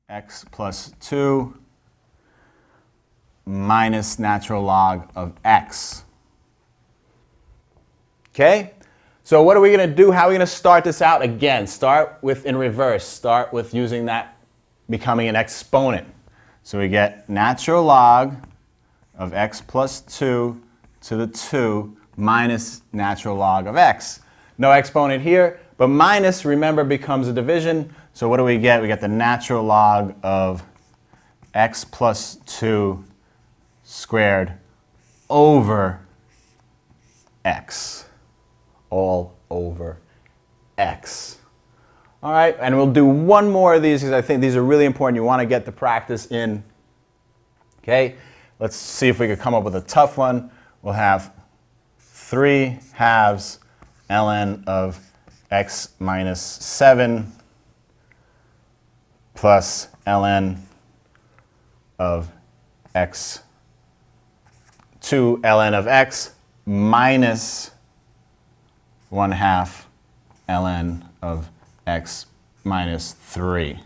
x plus 2 minus natural log of x. Okay? So what are we going to do? How are we going to start this out? Again, start with in reverse. Start with using that becoming an exponent. So we get natural log of x plus 2 to the 2 minus natural log of x. No exponent here, but minus, remember, becomes a division. So what do we get? We get the natural log of x plus 2 squared over x. All over x. All right, and we'll do one more of these because I think these are really important. You want to get the practice in. Okay, let's see if we could come up with a tough one. We'll have 3 halves ln of x minus 7 plus ln of x 2 ln of x minus 1/2 ln of x minus 3.